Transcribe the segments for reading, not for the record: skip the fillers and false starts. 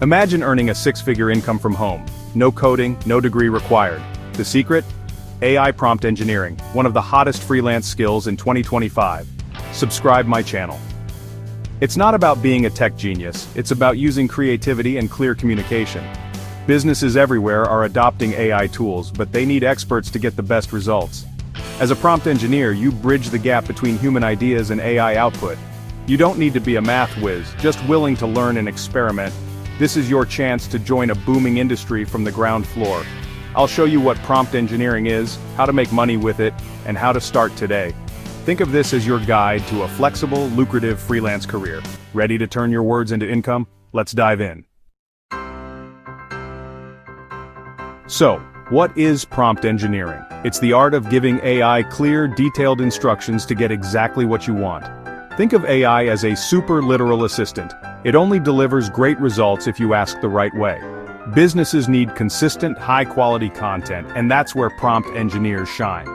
Imagine earning a six-figure income from home. No coding, no degree required. The secret? AI prompt engineering, one of the hottest freelance skills in 2025. Subscribe my channel. It's not about being a tech genius, it's about using creativity and clear communication. Businesses everywhere are adopting AI tools, but they need experts to get the best results. As a prompt engineer, you bridge the gap between human ideas and AI output. You don't need to be a math whiz, just willing to learn and experiment. This is your chance to join a booming industry from the ground floor. I'll show you what prompt engineering is, how to make money with it, and how to start today. Think of this as your guide to a flexible, lucrative freelance career. Ready to turn your words into income? Let's dive in. So, what is prompt engineering? It's the art of giving AI clear, detailed instructions to get exactly what you want. Think of AI as a super literal assistant. It only delivers great results if you ask the right way. Businesses need consistent, high-quality content, and that's where prompt engineers shine.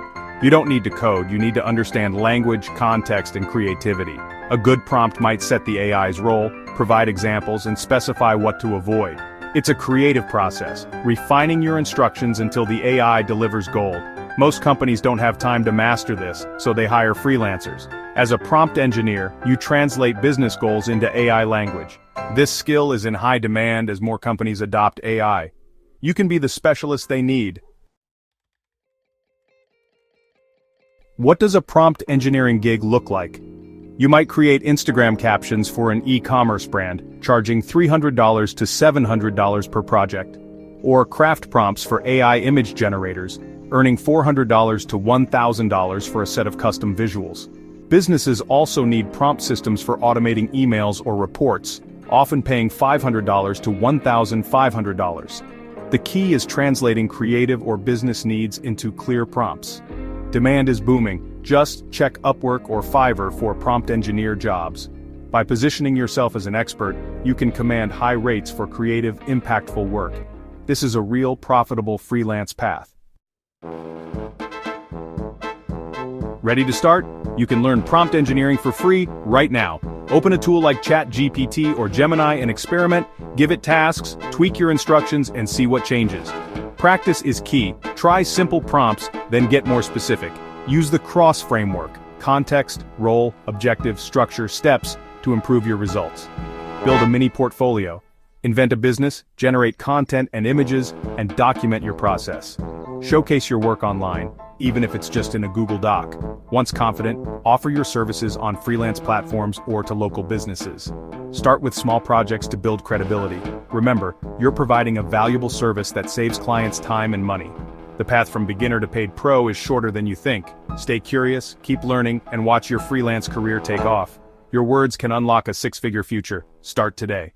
You don't need to code, you need to understand language, context, and creativity. A good prompt might set the AI's role, provide examples, and specify what to avoid. It's a creative process, refining your instructions until the AI delivers gold. Most companies don't have time to master this, so they hire freelancers. As a prompt engineer, you translate business goals into AI language. This skill is in high demand as more companies adopt AI. You can be the specialist they need. What does a prompt engineering gig look like? You might create Instagram captions for an e-commerce brand, charging $300 to $700 per project. Or craft prompts for AI image generators, earning $400 to $1,000 for a set of custom visuals. Businesses also need prompt systems for automating emails or reports, often paying $500 to $1,500. The key is translating creative or business needs into clear prompts. Demand is booming. Just check Upwork or Fiverr for prompt engineer jobs. By positioning yourself as an expert, you can command high rates for creative, impactful work. This is a real profitable freelance path. Ready to start? You can learn prompt engineering for free right now. Open a tool like ChatGPT or Gemini and experiment, give it tasks, tweak your instructions, and see what changes. Practice is key. Try simple prompts, then get more specific. Use the CROSS framework: context, role, objective, structure, steps to improve your results. Build a mini portfolio. Invent a business, generate content and images, and document your process. Showcase your work online, even if it's just in a Google Doc. Once confident, offer your services on freelance platforms or to local businesses. Start with small projects to build credibility. Remember, you're providing a valuable service that saves clients time and money. The path from beginner to paid pro is shorter than you think. Stay curious, keep learning, and watch your freelance career take off. Your words can unlock a six-figure future. Start today.